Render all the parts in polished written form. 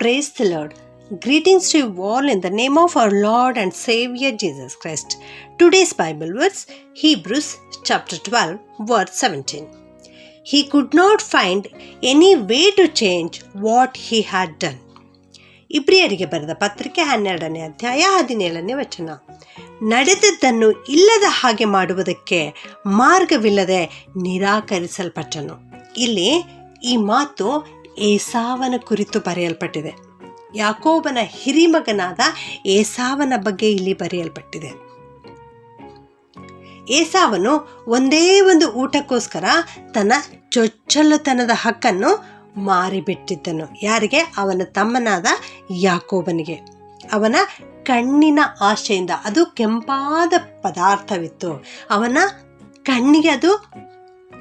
Praise the Lord. Greetings to you all in the name of our Lord and Savior Jesus Christ. Today's Bible verse, Hebrews chapter 12, verse 17. He could not find any way to change what he had done. ಇಬ್ರಿಯರಿಗೆ ಬರೆದ ಪತ್ರಿಕೆ 12ನೇ ಅಧ್ಯಾಯ 17ನೇ ವಚನ. ನಡೆದದ್ದನ್ನು ಇಲ್ಲದ ಹಾಗೆ ಮಾಡುವುದಕ್ಕೆ ಮಾರ್ಗವಿಲ್ಲದೆ ನಿರಾಕರಿಸಲ್ಪಟ್ಟನು. ಇಲ್ಲಿ ಈ ಮಾತು ಏಸಾವನ ಕುರಿತು ಬರೆಯಲ್ಪಟ್ಟಿದೆ. ಯಾಕೋಬನ ಹಿರಿಮಗನಾದ ಏಸಾವನ ಬಗ್ಗೆ ಇಲ್ಲಿ ಬರೆಯಲ್ಪಟ್ಟಿದೆ. ಏಸಾವನು ಒಂದೇ ಒಂದು ಊಟಕ್ಕೋಸ್ಕರ ತನ್ನ ಚೊಚ್ಚಲತನದ ಹಕ್ಕನ್ನು ಮಾರಿಬಿಟ್ಟಿದ್ದನು. ಯಾರಿಗೆ? ಅವನ ತಮ್ಮನಾದ ಯಾಕೋಬನಿಗೆ. ಅವನ ಕಣ್ಣಿನ ಆಶೆಯಿಂದ, ಅದು ಕೆಂಪಾದ ಪದಾರ್ಥವಿತ್ತು, ಅವನ ಕಣ್ಣಿಗೆ ಅದು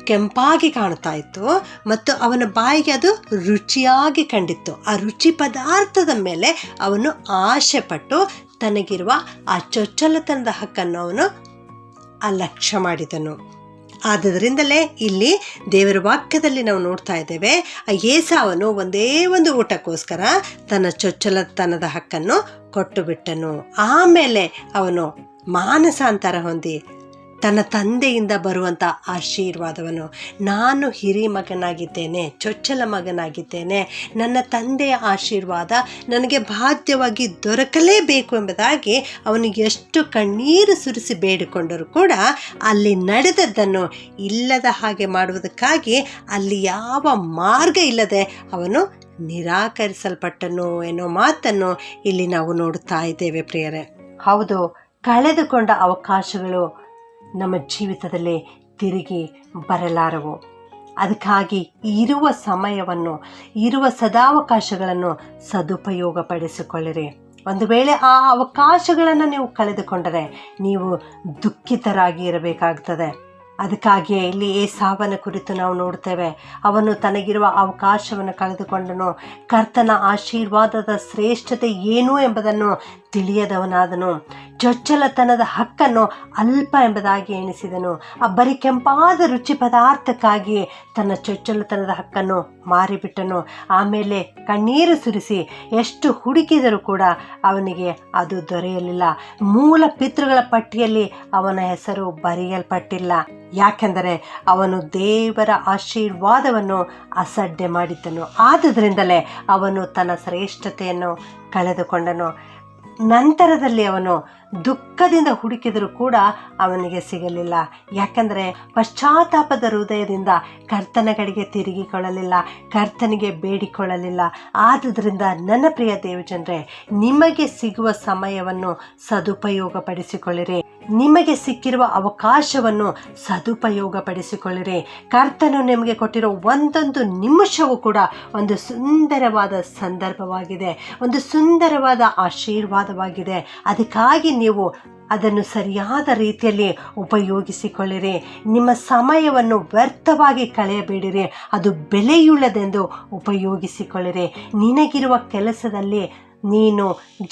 ಕೆಂಪಾಗಿ ಕಾಣ್ತಾ ಇತ್ತು ಮತ್ತು ಅವನ ಬಾಯಿಗೆ ಅದು ರುಚಿಯಾಗಿ ಕಂಡಿತ್ತು. ಆ ರುಚಿ ಪದಾರ್ಥದ ಮೇಲೆ ಅವನು ಆಸೆ ಪಟ್ಟು ತನಗಿರುವ ಆ ಚೊಚ್ಚಲತನದ ಹಕ್ಕನ್ನು ಅವನು ಅಲಕ್ಷ್ಯ ಮಾಡಿದನು. ಆದ್ದರಿಂದಲೇ ಇಲ್ಲಿ ದೇವರ ವಾಕ್ಯದಲ್ಲಿ ನಾವು ನೋಡ್ತಾ ಇದ್ದೇವೆ, ಆ ಏಸಾವನು ಒಂದೇ ಒಂದು ಊಟಕ್ಕೋಸ್ಕರ ತನ್ನ ಚೊಚ್ಚಲತನದ ಹಕ್ಕನ್ನು ಕೊಟ್ಟು ಬಿಟ್ಟನು. ಆಮೇಲೆ ಅವನು ಮಾನಸಾಂತರ ಹೊಂದಿ ತನ್ನ ತಂದೆಯಿಂದ ಬರುವಂಥ ಆಶೀರ್ವಾದವನ್ನು, ನಾನು ಹಿರಿ ಮಗನಾಗಿದ್ದೇನೆ, ಚೊಚ್ಚಲ ಮಗನಾಗಿದ್ದೇನೆ, ನನ್ನ ತಂದೆಯ ಆಶೀರ್ವಾದ ನನಗೆ ಬಾಧ್ಯವಾಗಿ ದೊರಕಲೇಬೇಕು ಎಂಬುದಾಗಿ ಅವನು ಎಷ್ಟು ಕಣ್ಣೀರು ಸುರಿಸಿ ಬೇಡಿಕೊಂಡರೂ ಕೂಡ ಅಲ್ಲಿ ನಡೆದದ್ದನ್ನು ಇಲ್ಲದ ಹಾಗೆ ಮಾಡುವುದಕ್ಕಾಗಿ ಅಲ್ಲಿ ಯಾವ ಮಾರ್ಗ ಇಲ್ಲದೆ ಅವನು ನಿರಾಕರಿಸಲ್ಪಟ್ಟನು ಎನ್ನೋ ಮಾತನ್ನು ಇಲ್ಲಿ ನಾವು ನೋಡುತ್ತಾ ಇದ್ದೇವೆ ಪ್ರಿಯರೇ. ಹೌದು, ಕಳೆದುಕೊಂಡ ಅವಕಾಶಗಳು ನಮ್ಮ ಜೀವಿತದಲ್ಲಿ ತಿರುಗಿ ಬರಲಾರವು. ಅದಕ್ಕಾಗಿ ಇರುವ ಸಮಯವನ್ನು, ಇರುವ ಸದಾವಕಾಶಗಳನ್ನು ಸದುಪಯೋಗಪಡಿಸಿಕೊಳ್ಳಿರಿ. ಒಂದು ವೇಳೆ ಆ ಅವಕಾಶಗಳನ್ನು ನೀವು ಕಳೆದುಕೊಂಡರೆ ನೀವು ದುಃಖಿತರಾಗಿ ಇರಬೇಕಾಗ್ತದೆ. ಅದಕ್ಕಾಗಿಯೇ ಇಲ್ಲಿ ಏಸಾವನ ಕುರಿತು ನಾವು ನೋಡ್ತೇವೆ. ಅವನು ತನಗಿರುವ ಅವಕಾಶವನ್ನು ಕಳೆದುಕೊಂಡನು. ಕರ್ತನ ಆಶೀರ್ವಾದದ ಶ್ರೇಷ್ಠತೆ ಏನು ಎಂಬುದನ್ನು ತಿಳಿಯದವನಾದನು. ಚೊಚ್ಚಲತನದ ಹಕ್ಕನ್ನು ಅಲ್ಪ ಎಂಬುದಾಗಿ ಎಣಿಸಿದನು. ಆ ಬರೀ ಕೆಂಪಾದ ರುಚಿ ಪದಾರ್ಥಕ್ಕಾಗಿ ತನ್ನ ಚೊಚ್ಚಲತನದ ಹಕ್ಕನ್ನು ಮಾರಿಬಿಟ್ಟನು. ಆಮೇಲೆ ಕಣ್ಣೀರು ಸುರಿಸಿ ಎಷ್ಟು ಹುಡುಕಿದರೂ ಕೂಡ ಅವನಿಗೆ ಅದು ದೊರೆಯಲಿಲ್ಲ. ಮೂಲ ಪಿತೃಗಳ ಪಟ್ಟಿಯಲ್ಲಿ ಅವನ ಹೆಸರು ಬರೆಯಲ್ಪಟ್ಟಿಲ್ಲ. ಯಾಕೆಂದರೆ ಅವನು ದೇವರ ಆಶೀರ್ವಾದವನ್ನು ಅಸಡ್ಡೆ ಮಾಡಿದ್ದನು. ಆದುದರಿಂದಲೇ ಅವನು ತನ್ನ ಶ್ರೇಷ್ಠತೆಯನ್ನು ಕಳೆದುಕೊಂಡನು. ನಂತರದಲ್ಲಿ ಅವನು ದುಃಖದಿಂದ ಹುಡುಕಿದರೂ ಕೂಡ ಅವನಿಗೆ ಸಿಗಲಿಲ್ಲ. ಯಾಕಂದರೆ ಪಶ್ಚಾತ್ತಾಪದ ಹೃದಯದಿಂದ ಕರ್ತನ ಕಡೆಗೆ ತಿರುಗಿಕೊಳ್ಳಲಿಲ್ಲ, ಕರ್ತನಿಗೆ ಬೇಡಿಕೊಳ್ಳಲಿಲ್ಲ. ಆದುದರಿಂದ ನನ್ನ ಪ್ರಿಯ ದೇವಜನರೇ, ನಿಮಗೆ ಸಿಗುವ ಸಮಯವನ್ನು ಸದುಪಯೋಗಪಡಿಸಿಕೊಳ್ಳಿರಿ. ನಿಮಗೆ ಸಿಕ್ಕಿರುವ ಅವಕಾಶವನ್ನು ಸದುಪಯೋಗಪಡಿಸಿಕೊಳ್ಳಿರಿ. ಕರ್ತನು ನಿಮಗೆ ಕೊಟ್ಟಿರೋ ಒಂದೊಂದು ನಿಮಿಷವೂ ಕೂಡ ಒಂದು ಸುಂದರವಾದ ಸಂದರ್ಭವಾಗಿದೆ, ಒಂದು ಸುಂದರವಾದ ಆಶೀರ್ವಾದವಾಗಿದೆ. ಅದಕ್ಕಾಗಿ ನೀವು ಅದನ್ನು ಸರಿಯಾದ ರೀತಿಯಲ್ಲಿ ಉಪಯೋಗಿಸಿಕೊಳ್ಳಿರಿ. ನಿಮ್ಮ ಸಮಯವನ್ನು ವ್ಯರ್ಥವಾಗಿ ಕಳೆಯಬೇಡಿರಿ, ಅದು ಬೆಲೆಯುಳ್ಳದೆಂದು ಉಪಯೋಗಿಸಿಕೊಳ್ಳಿರಿ. ನಿನಗಿರುವ ಕೆಲಸದಲ್ಲಿ ನೀನು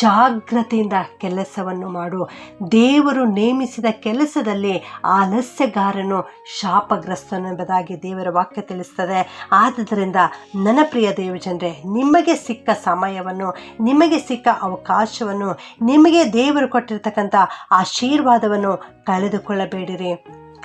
ಜಾಗ್ರತೆಯಿಂದ ಕೆಲಸವನ್ನು ಮಾಡು. ದೇವರು ನೇಮಿಸಿದ ಕೆಲಸದಲ್ಲಿ ಆಲಸ್ಯಗಾರನು ಶಾಪಗ್ರಸ್ತನೆಂಬುದಾಗಿ ದೇವರ ವಾಕ್ಯ ತಿಳಿಸ್ತದೆ. ಆದುದರಿಂದ ನನ್ನ ಪ್ರಿಯ ದೇವಜನರೇ, ನಿಮಗೆ ಸಿಕ್ಕ ಸಮಯವನ್ನು, ನಿಮಗೆ ಸಿಕ್ಕ ಅವಕಾಶವನ್ನು, ನಿಮಗೆ ದೇವರು ಕೊಟ್ಟಿರ್ತಕ್ಕಂಥ ಆಶೀರ್ವಾದವನ್ನು ಕಳೆದುಕೊಳ್ಳಬೇಡಿರಿ.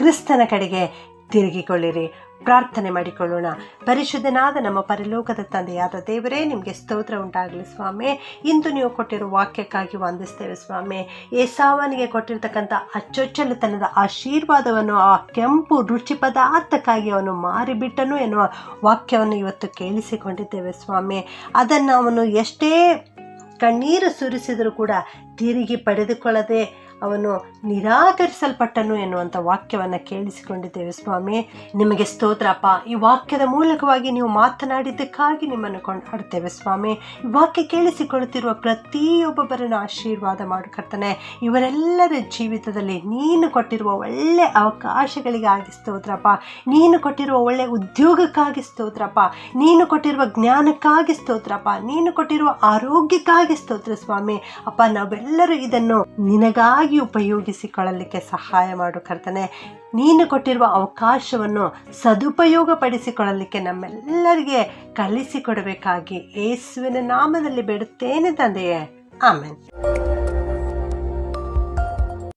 ಕ್ರಿಸ್ತನ ಕಡೆಗೆ ತಿರುಗಿಕೊಳ್ಳಿರಿ. ಪ್ರಾರ್ಥನೆ ಮಾಡಿಕೊಳ್ಳೋಣ. ಪರಿಶುದ್ಧನಾದ ನಮ್ಮ ಪರಲೋಕದ ತಂದೆಯಾದ ದೇವರೇ, ನಿಮಗೆ ಸ್ತೋತ್ರ ಉಂಟಾಗಲಿ ಸ್ವಾಮಿ. ಇಂದು ನೀವು ಕೊಟ್ಟಿರೋ ವಾಕ್ಯಕ್ಕಾಗಿ ವಂದಿಸ್ತೇವೆ ಸ್ವಾಮಿ. ಏಸಾವನಿಗೆ ಕೊಟ್ಟಿರ್ತಕ್ಕಂಥ ಅಚ್ಚೊಚ್ಚಲತನದ ಆಶೀರ್ವಾದವನ್ನು, ಆ ಕೆಂಪು ರುಚಿ ಪದಾರ್ಥಕ್ಕಾಗಿ ಅವನು ಮಾರಿಬಿಟ್ಟನು ಎನ್ನುವ ವಾಕ್ಯವನ್ನು ಇವತ್ತು ಕೇಳಿಸಿಕೊಂಡಿದ್ದೇವೆ ಸ್ವಾಮಿ. ಅದನ್ನು ಅವನು ಎಷ್ಟೇ ಕಣ್ಣೀರು ಸುರಿಸಿದರೂ ಕೂಡ ತಿರುಗಿ ಪಡೆದುಕೊಳ್ಳದೆ ಅವನು ನಿರಾಕರಿಸಲ್ಪಟ್ಟನು ಎನ್ನುವಂಥ ವಾಕ್ಯವನ್ನು ಕೇಳಿಸಿಕೊಂಡಿದ್ದೇವೆ ಸ್ವಾಮಿ. ನಿಮಗೆ ಸ್ತೋತ್ರಪ್ಪ. ಈ ವಾಕ್ಯದ ಮೂಲಕವಾಗಿ ನೀವು ಮಾತನಾಡಿದ್ದಕ್ಕಾಗಿ ನಿಮ್ಮನ್ನು ಕೊಂಡಾಡ್ತೇವೆ ಸ್ವಾಮಿ. ಈ ವಾಕ್ಯ ಕೇಳಿಸಿಕೊಳ್ಳುತ್ತಿರುವ ಪ್ರತಿಯೊಬ್ಬೊಬ್ಬರನ್ನು ಆಶೀರ್ವಾದ ಮಾಡು ಕರ್ತನೆ. ಇವರೆಲ್ಲರ ಜೀವಿತದಲ್ಲಿ ನೀನು ಕೊಟ್ಟಿರುವ ಒಳ್ಳೆ ಅವಕಾಶಗಳಿಗಾಗಿ ಸ್ತೋತ್ರಪ್ಪ. ನೀನು ಕೊಟ್ಟಿರುವ ಒಳ್ಳೆ ಉದ್ಯೋಗಕ್ಕಾಗಿ ಸ್ತೋತ್ರಪ್ಪ. ನೀನು ಕೊಟ್ಟಿರುವ ಜ್ಞಾನಕ್ಕಾಗಿ ಸ್ತೋತ್ರಪ್ಪ. ನೀನು ಕೊಟ್ಟಿರುವ ಆರೋಗ್ಯಕ್ಕಾಗಿ ಸ್ತೋತ್ರ ಸ್ವಾಮಿ. ಅಪ್ಪ, ನಾವೆಲ್ಲರೂ ಇದನ್ನು ನಿನಗಾಗಿ ಉಪಯೋಗಿಸಿ ತೊಡಗಿಸಿಕೊಳ್ಳಲಿಕ್ಕೆ ಸಹಾಯ ಮಾಡು ಕರ್ತನೆ. ನೀನು ಕೊಟ್ಟಿರುವ ಅವಕಾಶವನ್ನು ಸದುಪಯೋಗಪಡಿಸಿಕೊಳ್ಳಲಿಕ್ಕೆ ನಮ್ಮೆಲ್ಲರಿಗೆ ಕಲಿಸಿಕೊಡಬೇಕಾಗಿ ಯೇಸುವಿನ ನಾಮದಲ್ಲಿ ಬೇಡುತ್ತೇನೆ ತಂದೆಯೇ, ಆಮೆನ್.